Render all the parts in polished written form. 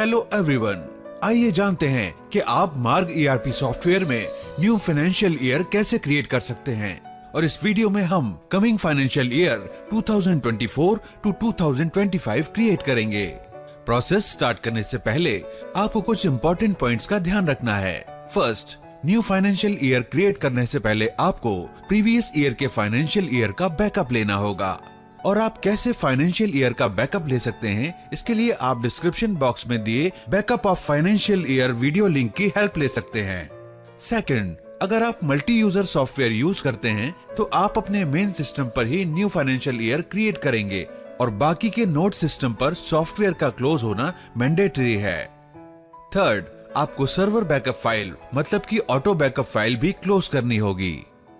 Hello everyone, आइए जानते हैं कि आप मार्ग ERP सॉफ्टवेयर में न्यू फाइनेंशियल ईयर कैसे क्रिएट कर सकते हैं। और इस वीडियो में हम coming financial year 2024 to 2025 create करेंगे। प्रोसेस स्टार्ट करने से पहले आपको कुछ इम्पोर्टेंट पॉइंट्स का ध्यान रखना है। First, new financial year create करने से पहले आपको प्रीवियस ईयर के फाइनेंशियल ईयर का बैकअप लेना होगा। और आप कैसे फाइनेंशियल ईयर का बैकअप ले सकते हैं, इसके लिए आप डिस्क्रिप्शन बॉक्स में दिए backup of financial year video link की हेल्प ले सकते हैं। सेकंड, अगर आप मल्टी यूजर सॉफ्टवेयर यूज करते हैं तो आप अपने मेन सिस्टम पर ही न्यू फाइनेंशियल ईयर क्रिएट करेंगे और बाकी के नोड सिस्टम पर सॉफ्टवेयर का क्लोज होना मैंडेटरी है। थर्ड, आपको सर्वर बैकअप फाइल मतलब कि ऑटो बैकअप फाइल भी क्लोज करनी होगी।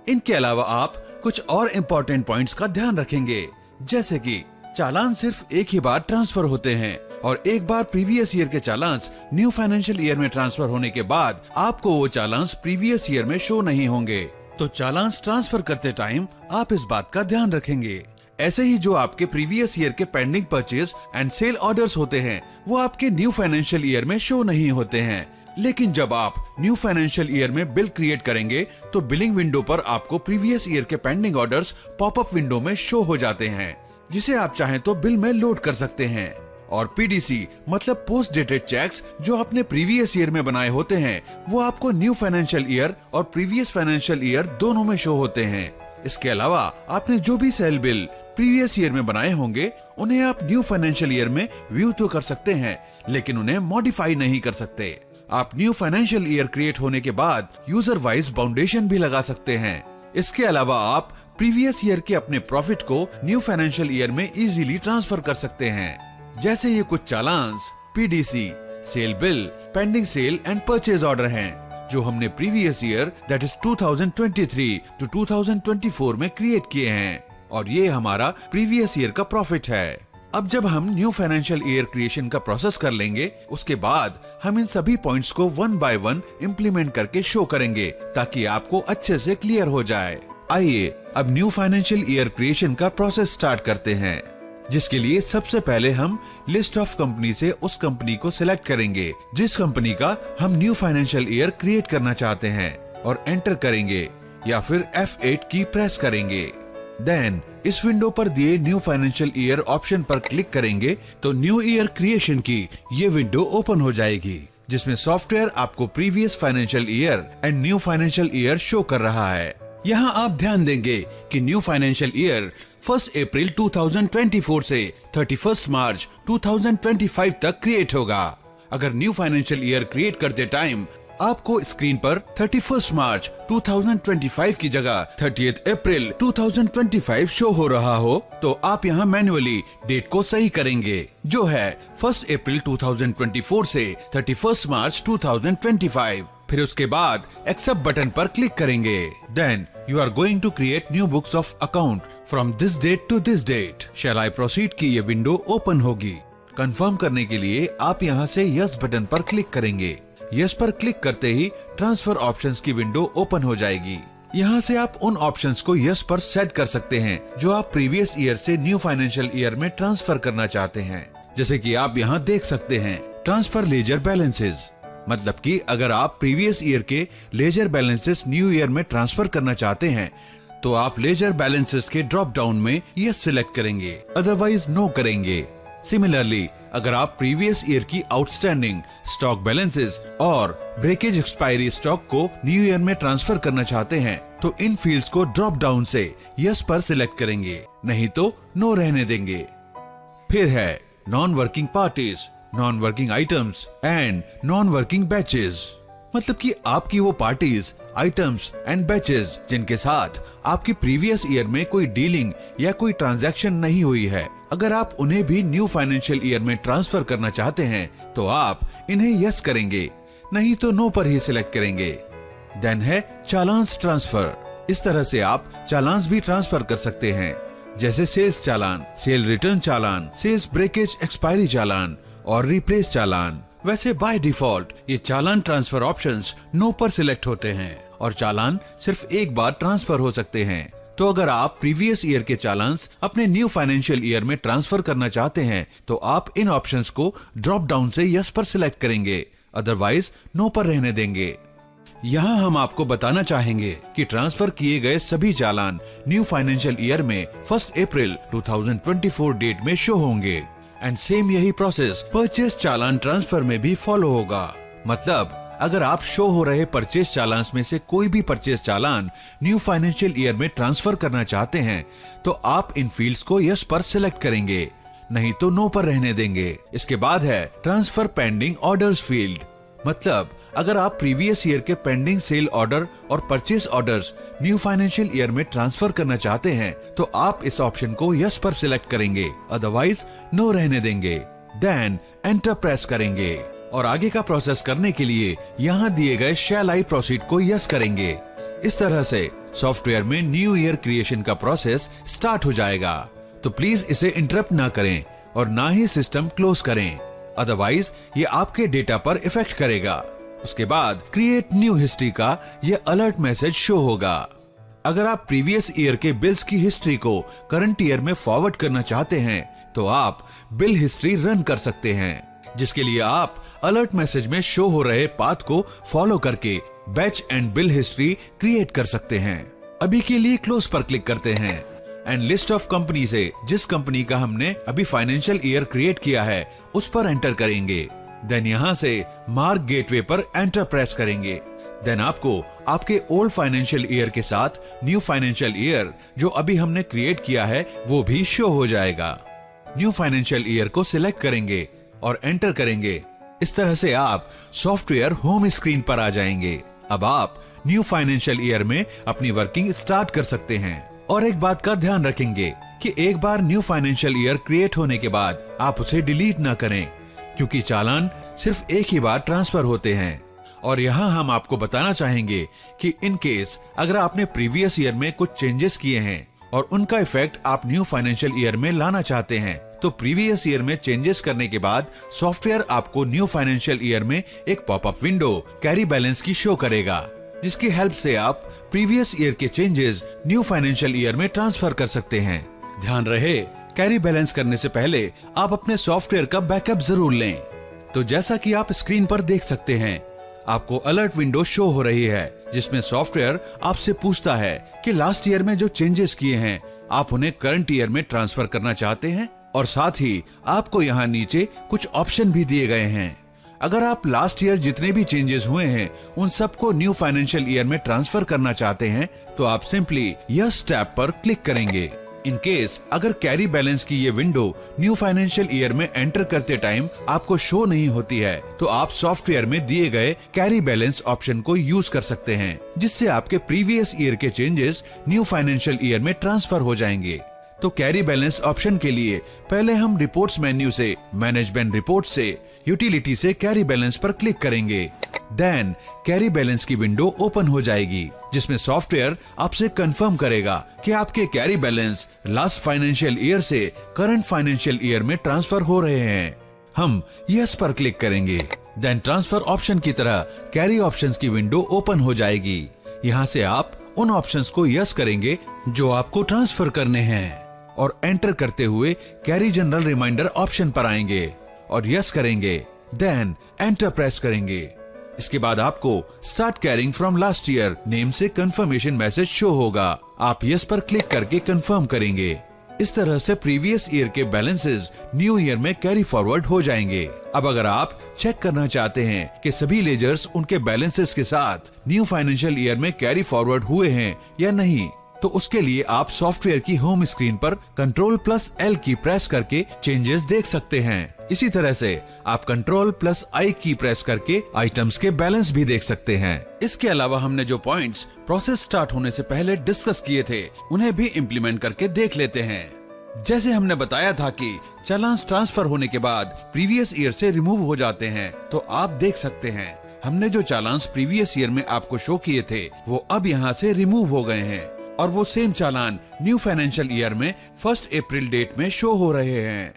इनके अलावा आप कुछ और इम्पोर्टेंट पॉइंट्स का ध्यान रखेंगे, जैसे कि चालान सिर्फ एक ही बार ट्रांसफर होते हैं और एक बार प्रीवियस ईयर के चालान न्यू फाइनेंशियल ईयर में ट्रांसफर होने के बाद आपको वो चालान प्रीवियस ईयर में शो नहीं होंगे। तो चालान ट्रांसफर करते टाइम आप इस बात का ध्यान रखेंगे। ऐसे ही जो आपके प्रीवियस ईयर के pending purchase and sale orders होते हैं वो आपके न्यू फाइनेंशियल ईयर में शो नहीं होते हैं। लेकिन जब आप न्यू फाइनेंशियल ईयर में बिल क्रिएट करेंगे तो बिलिंग विंडो पर आपको प्रीवियस ईयर के पेंडिंग ऑर्डर्स पॉपअप विंडो में शो हो जाते हैं, जिसे आप चाहें तो बिल में लोड कर सकते हैं। और PDC मतलब पोस्ट डेटेड चेक्स जो आपने प्रीवियस ईयर में बनाए होते हैं वो आपको न्यू फाइनेंशियल ईयर और प्रीवियस फाइनेंशियल ईयर दोनों में शो होते हैं। इसके अलावा आपने जो भी सेल बिल प्रीवियस ईयर में बनाए होंगे उन्हें आप न्यू फाइनेंशियल ईयर में व्यू तो कर सकते हैं, लेकिन उन्हें मॉडिफाई नहीं कर सकते। आप न्यू फाइनेंशियल ईयर क्रिएट होने के बाद यूजर वाइज बाउंडेशन भी लगा सकते हैं। इसके अलावा आप प्रीवियस ईयर के अपने प्रॉफिट को न्यू फाइनेंशियल ईयर में इजीली ट्रांसफर कर सकते हैं। जैसे ये कुछ challans, PDC, sale bill, pending sale and purchase order हैं, जो हमने previous year that is 2023 to 2024 में क्रिएट किए हैं और ये हमारा प्रीवियस ईयर का प्रॉफिट है। अब जब हम न्यू फाइनेंशियल ईयर क्रिएशन का प्रोसेस कर लेंगे, उसके बाद हम इन सभी पॉइंट्स को वन बाय वन इम्प्लीमेंट करके शो करेंगे ताकि आपको अच्छे से क्लियर हो जाए। आइए अब न्यू फाइनेंशियल ईयर क्रिएशन का प्रोसेस स्टार्ट करते हैं, जिसके लिए सबसे पहले हम लिस्ट ऑफ कंपनी से उस कंपनी को सिलेक्ट करेंगे जिस कंपनी का हम न्यू फाइनेंशियल ईयर क्रिएट करना चाहते हैं और एंटर करेंगे या फिर F8 की प्रेस करेंगे। देन इस विंडो पर दिए न्यू फाइनेंशियल ईयर ऑप्शन पर क्लिक करेंगे तो न्यू ईयर क्रिएशन की ये विंडो ओपन हो जाएगी, जिसमें सॉफ्टवेयर आपको previous financial year and new financial year show कर रहा है। यहाँ आप ध्यान देंगे कि न्यू फाइनेंशियल ईयर 1 अप्रैल 2024 से 31 मार्च 2025 तक क्रिएट होगा। अगर न्यू फाइनेंशियल ईयर क्रिएट करते टाइम आपको स्क्रीन पर 31 मार्च 2025 की जगह 30 अप्रैल 2025 शो हो रहा हो तो आप यहाँ मैन्युअली डेट को सही करेंगे, जो है 1 अप्रैल 2024 से 31 मार्च 2025। फिर उसके बाद एक्सेप्ट बटन पर क्लिक करेंगे। Then you are going to create new books of account from this date to this date. Shall I proceed की ये विंडो ओपन होगी। कंफर्म करने के लिए आप यहाँ से यस बटन पर क्लिक करेंगे। यस पर क्लिक करते ही ट्रांसफर ऑप्शंस की विंडो ओपन हो जाएगी। यहाँ से आप उन ऑप्शंस को यस पर सेट कर सकते हैं जो आप प्रीवियस ईयर से न्यू फाइनेंशियल ईयर में ट्रांसफर करना चाहते हैं। जैसे कि आप यहाँ देख सकते हैं ट्रांसफर लेजर बैलेंसेस, मतलब कि अगर आप प्रीवियस ईयर के लेजर बैलेंसेस न्यू ईयर में ट्रांसफर करना चाहते हैं तो आप लेजर बैलेंसेस के ड्रॉप डाउन में यस सिलेक्ट करेंगे, अदरवाइज नो करेंगे। सिमिलरली अगर आप प्रीवियस ईयर की आउटस्टैंडिंग स्टॉक बैलेंसेस और ब्रेकेज एक्सपायरी स्टॉक को न्यू ईयर में ट्रांसफर करना चाहते हैं तो इन फील्ड्स को ड्रॉप डाउन से यस पर सिलेक्ट करेंगे, नहीं तो नो रहने देंगे। फिर है non working parties, non working items and non working batches, मतलब कि आपकी वो पार्टीज, आइटम्स एंड बैचेस जिनके साथ आपकी प्रीवियस ईयर में कोई डीलिंग या कोई ट्रांजैक्शन नहीं हुई है, अगर आप उन्हें भी न्यू फाइनेंशियल ईयर में ट्रांसफर करना चाहते हैं तो आप इन्हें यस करेंगे, नहीं तो नो पर ही सिलेक्ट करेंगे। देन है चालान्स ट्रांसफर। इस तरह से आप चालान्स भी ट्रांसफर कर सकते हैं, जैसे सेल्स चालान, सेल रिटर्न चालान, सेल्स ब्रेकेज एक्सपायरी चालान और रिप्लेस चालान। वैसे बाय डिफॉल्ट ये चालान ट्रांसफर ऑप्शंस नो पर सिलेक्ट होते हैं और चालान सिर्फ एक बार ट्रांसफर हो सकते हैं। तो अगर आप प्रीवियस ईयर के चालान्स अपने न्यू फाइनेंशियल ईयर में ट्रांसफर करना चाहते हैं तो आप इन ऑप्शंस को ड्रॉप डाउन से यस पर सिलेक्ट करेंगे, अदरवाइज नो पर रहने देंगे। यहाँ हम आपको बताना चाहेंगे कि ट्रांसफर किए गए सभी चालान न्यू फाइनेंशियल ईयर में 1 अप्रैल 2024 डेट में शो होंगे एंड सेम यही प्रोसेस परचेस चालान ट्रांसफर में भी फॉलो होगा। मतलब अगर आप शो हो रहे परचेस चालान में से कोई भी परचेस चालान न्यू फाइनेंशियल ईयर में ट्रांसफर करना चाहते हैं तो आप इन फील्ड्स को यस पर सिलेक्ट करेंगे, नहीं तो नो पर रहने देंगे। इसके बाद है ट्रांसफर पेंडिंग ऑर्डर्स फील्ड। मतलब अगर आप प्रीवियस ईयर के पेंडिंग सेल ऑर्डर और purchase orders new financial year में ट्रांसफर करना चाहते हैं तो आप इस ऑप्शन को यस पर सिलेक्ट करेंगे, अदरवाइज नो रहने देंगे। देन एंटर प्रेस करेंगे और आगे का प्रोसेस करने के लिए यहाँ दिए गए शैल आई प्रोसीड को यस करेंगे। इस तरह से सॉफ्टवेयर में न्यू ईयर क्रिएशन का प्रोसेस स्टार्ट हो जाएगा। तो प्लीज इसे इंटरप्ट ना करें और ना ही सिस्टम क्लोज करें, अदरवाइज ये आपके डेटा पर इफेक्ट करेगा। उसके बाद क्रिएट न्यू हिस्ट्री का ये अलर्ट मैसेज शो होगा। अगर आप प्रीवियस ईयर के बिल्स की हिस्ट्री को करंट ईयर में फॉरवर्ड करना चाहते हैं तो आप बिल हिस्ट्री रन कर सकते हैं, जिसके लिए आप अलर्ट मैसेज में शो हो रहे पाथ को फॉलो करके batch and bill history create कर सकते हैं। अभी के लिए क्लोज पर क्लिक करते हैं एंड लिस्ट ऑफ कंपनी से जिस कंपनी का हमने अभी फाइनेंशियल ईयर क्रिएट किया है उस पर एंटर करेंगे। देन यहाँ से मार्क गेटवे पर एंटर प्रेस करेंगे। देन आपको आपके ओल्ड फाइनेंशियल ईयर के साथ न्यू फाइनेंशियल ईयर जो अभी हमने क्रिएट किया है वो भी शो हो जाएगा। न्यू फाइनेंशियल ईयर को सिलेक्ट करेंगे और एंटर करेंगे। इस तरह से आप सॉफ्टवेयर होम स्क्रीन पर आ जाएंगे। अब आप न्यू फाइनेंशियल ईयर में अपनी वर्किंग स्टार्ट कर सकते हैं। और एक बात का ध्यान रखेंगे कि एक बार न्यू फाइनेंशियल ईयर क्रिएट होने के बाद आप उसे डिलीट ना करें, क्योंकि चालान सिर्फ एक ही बार ट्रांसफर होते हैं। और यहाँ हम आपको बताना चाहेंगे कि इन केस अगर आपने प्रीवियस ईयर में कुछ चेंजेस किए हैं और उनका इफेक्ट आप न्यू फाइनेंशियल ईयर में लाना चाहते हैं तो प्रीवियस ईयर में चेंजेस करने के बाद सॉफ्टवेयर आपको न्यू फाइनेंशियल ईयर में एक पॉपअप विंडो कैरी बैलेंस की शो करेगा, जिसकी हेल्प से आप प्रीवियस ईयर के चेंजेस न्यू फाइनेंशियल ईयर में ट्रांसफर कर सकते हैं। ध्यान रहे, कैरी बैलेंस करने से पहले आप अपने सॉफ्टवेयर का बैकअप जरूर लें। तो जैसा कि आप स्क्रीन पर देख सकते हैं, आपको अलर्ट विंडो शो हो रही है जिसमें सॉफ्टवेयर आपसे पूछता है कि लास्ट ईयर में जो चेंजेस किए हैं आप उन्हें करंट ईयर में ट्रांसफर करना चाहते हैं, और साथ ही आपको यहाँ नीचे कुछ ऑप्शन भी दिए गए हैं। अगर आप लास्ट ईयर जितने भी चेंजेस हुए हैं उन सबको न्यू फाइनेंशियल ईयर में ट्रांसफर करना चाहते हैं तो आप सिंपली यस टैब पर क्लिक करेंगे। इन केस अगर कैरी बैलेंस की ये विंडो न्यू फाइनेंशियल ईयर में एंटर करते टाइम आपको शो नहीं होती है तो आप सॉफ्टवेयर में दिए गए कैरी बैलेंस ऑप्शन को यूज कर सकते हैं, जिससे आपके प्रीवियस ईयर के चेंजेस न्यू फाइनेंशियल ईयर में ट्रांसफर हो जाएंगे। तो कैरी बैलेंस ऑप्शन के लिए पहले हम रिपोर्ट्स मेन्यू से मैनेजमेंट रिपोर्ट से यूटिलिटी से कैरी बैलेंस पर क्लिक करेंगे। देन कैरी बैलेंस की विंडो ओपन हो जाएगी जिसमें सॉफ्टवेयर आपसे कंफर्म करेगा कि आपके carry balance last financial year से करंट फाइनेंशियल ईयर में ट्रांसफर हो रहे हैं। हम यस पर क्लिक करेंगे। देन ट्रांसफर ऑप्शन की तरह कैरी ऑप्शंस की विंडो ओपन हो जाएगी। यहाँ से आप उन ऑप्शंस को यस करेंगे जो आपको ट्रांसफर करने हैं और एंटर करते हुए कैरी जनरल रिमाइंडर ऑप्शन पर आएंगे और यस करेंगे। देन एंटर प्रेस करेंगे। इसके बाद आपको start carrying from last year name से कंफर्मेशन मैसेज शो होगा। आप यस पर क्लिक करके कंफर्म करेंगे। इस तरह से प्रीवियस ईयर के बैलेंसेस न्यू ईयर में कैरी फॉरवर्ड हो जाएंगे। अब अगर आप चेक करना चाहते हैं कि सभी लेजर्स उनके बैलेंसेस के साथ न्यू फाइनेंशियल ईयर में कैरी फॉरवर्ड हुए हैं या नहीं, तो उसके लिए आप सॉफ्टवेयर की होम स्क्रीन पर Ctrl+L की प्रेस करके चेंजेस देख सकते हैं। इसी तरह से आप Ctrl+I की प्रेस करके आइटम्स के बैलेंस भी देख सकते हैं। इसके अलावा हमने जो पॉइंट्स प्रोसेस स्टार्ट होने से पहले डिस्कस किए थे उन्हें भी इम्प्लीमेंट करके देख लेते हैं। जैसे हमने बताया था कि चालान ट्रांसफर होने के बाद प्रीवियस ईयर से रिमूव हो जाते हैं, तो आप देख सकते हैं हमने जो चालान प्रीवियस ईयर में आपको शो किए थे वो अब यहाँ से रिमूव हो गए हैं और वो सेम चालान न्यू फाइनेंशियल ईयर में 1 अप्रैल डेट में शो हो रहे हैं।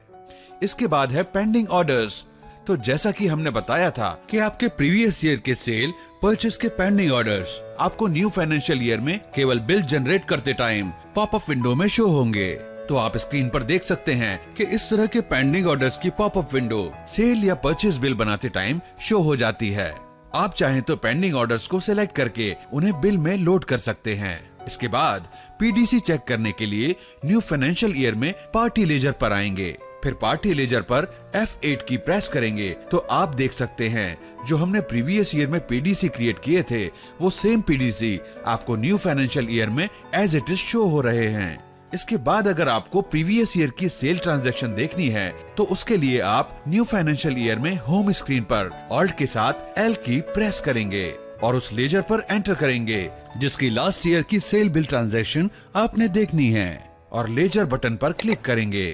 इसके बाद है पेंडिंग ऑर्डर्स। तो जैसा कि हमने बताया था कि आपके प्रीवियस ईयर के सेल परचेस के पेंडिंग ऑर्डर्स आपको न्यू फाइनेंशियल ईयर में केवल बिल जनरेट करते टाइम पॉपअप विंडो में शो होंगे। तो आप स्क्रीन पर देख सकते हैं कि इस तरह के पेंडिंग ऑर्डर्स की पॉपअप विंडो सेल या परचेस बिल बनाते टाइम शो हो जाती है। आप चाहें तो पेंडिंग ऑर्डर्स को सिलेक्ट करके उन्हें बिल में लोड कर सकते हैं। इसके बाद पीडीसी चेक करने के लिए न्यू फाइनेंशियल ईयर में पार्टी लेजर पर आएंगे। फिर पार्टी लेजर पर F8 की प्रेस करेंगे तो आप देख सकते हैं जो हमने प्रीवियस ईयर में पीडीसी क्रिएट किए थे वो सेम पीडीसी आपको न्यू फाइनेंशियल ईयर में एज इट इज शो हो रहे हैं। इसके बाद अगर आपको प्रीवियस ईयर की सेल ट्रांजैक्शन देखनी है तो उसके लिए आप न्यू फाइनेंशियल ईयर में होम स्क्रीन पर ऑल्ट के साथ L की प्रेस करेंगे और उस लेजर पर एंटर करेंगे जिसकी लास्ट ईयर की सेल बिल ट्रांजैक्शन आपने देखनी है और लेजर बटन पर क्लिक करेंगे।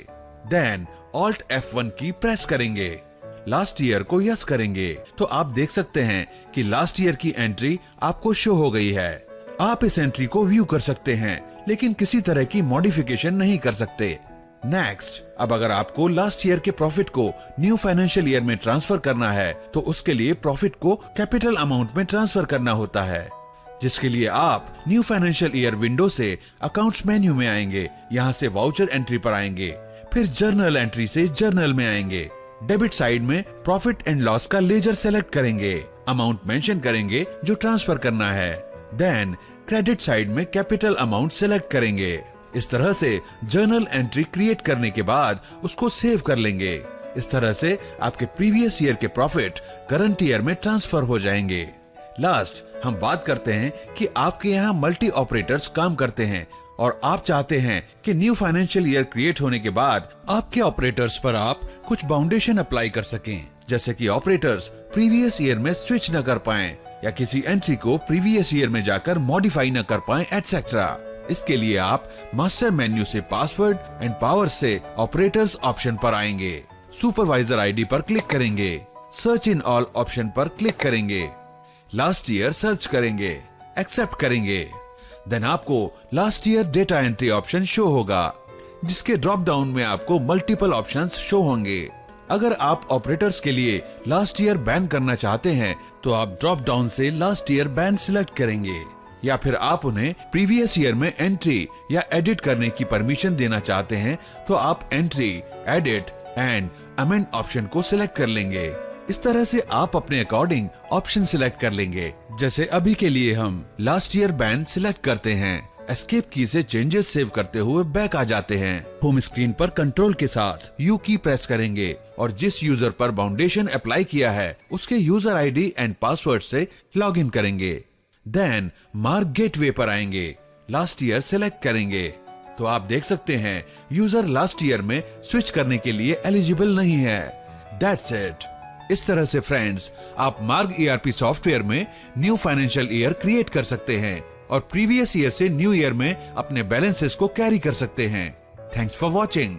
देन ऑल्ट F1 की प्रेस करेंगे, लास्ट ईयर को यस करेंगे तो आप देख सकते हैं कि लास्ट ईयर की एंट्री आपको शो हो गई है। आप इस एंट्री को व्यू कर सकते हैं लेकिन किसी तरह की मॉडिफिकेशन नहीं कर सकते। नेक्स्ट, अब अगर आपको लास्ट ईयर के प्रॉफिट को न्यू फाइनेंशियल ईयर में ट्रांसफर करना है तो उसके लिए प्रॉफिट को कैपिटल अमाउंट में ट्रांसफर करना होता है, जिसके लिए आप न्यू फाइनेंशियल ईयर विंडो से अकाउंट्स मेन्यू में आएंगे, यहाँ से वाउचर एंट्री पर आएंगे, फिर जर्नल एंट्री से जर्नल में आएंगे। डेबिट साइड में प्रॉफिट एंड लॉस का लेजर सेलेक्ट करेंगे, अमाउंट मेंशन करेंगे जो ट्रांसफर करना है। देन क्रेडिट साइड में कैपिटल अमाउंट सेलेक्ट करेंगे। इस तरह से जर्नल एंट्री क्रिएट करने के बाद उसको सेव कर लेंगे। इस तरह से आपके प्रीवियस ईयर के प्रॉफिट करंट ईयर में ट्रांसफर हो जाएंगे। लास्ट, हम बात करते हैं कि आपके यहाँ मल्टी ऑपरेटर्स काम करते हैं और आप चाहते हैं कि न्यू फाइनेंशियल ईयर क्रिएट होने के बाद आपके ऑपरेटर्स पर आप कुछ बाउंडेशन अप्लाई कर सकें, जैसे कि ऑपरेटर्स प्रीवियस ईयर में स्विच न कर पाएं या किसी एंट्री को प्रीवियस ईयर में जाकर मॉडिफाई न कर पाएं एटसेट्रा। इसके लिए आप मास्टर मेन्यू से पासवर्ड एंड पावर से ऑपरेटर्स ऑप्शन पर आएंगे, सुपरवाइजर आईडी पर क्लिक करेंगे, सर्च इन ऑल ऑप्शन पर क्लिक करेंगे, लास्ट ईयर सर्च करेंगे, एक्सेप्ट करेंगे। देन आपको last year data entry option show होगा जिसके ड्रॉप डाउन में आपको मल्टीपल ऑप्शंस शो होंगे। अगर आप ऑपरेटर्स के लिए लास्ट ईयर बैन करना चाहते हैं तो आप ड्रॉप डाउन से लास्ट ईयर बैन सिलेक्ट करेंगे, या फिर आप उन्हें प्रीवियस ईयर में एंट्री या एडिट करने की परमिशन देना चाहते हैं तो आप entry, edit and amend option को सिलेक्ट कर लेंगे। इस तरह से आप अपने अकॉर्डिंग ऑप्शन सिलेक्ट कर लेंगे। जैसे अभी के लिए हम लास्ट ईयर बैन सिलेक्ट करते हैं, एस्केप की से चेंजेस सेव करते हुए बैक आ जाते हैं। होम स्क्रीन पर कंट्रोल के साथ U की प्रेस करेंगे और जिस यूजर पर बाउंडेशन अप्लाई किया है उसके यूजर आईडी एंड पासवर्ड से लॉग इन करेंगे। देन मार्क गेटवे पर आएंगे, लास्ट ईयर सेलेक्ट करेंगे तो आप देख सकते हैं यूजर लास्ट ईयर में स्विच करने के लिए एलिजिबल नहीं है। That's it. इस तरह से फ्रेंड्स, आप मार्ग ERP सॉफ्टवेयर में न्यू फाइनेंशियल ईयर क्रिएट कर सकते हैं और प्रीवियस ईयर से न्यू ईयर में अपने बैलेंसेस को कैरी कर सकते हैं। Thanks for watching.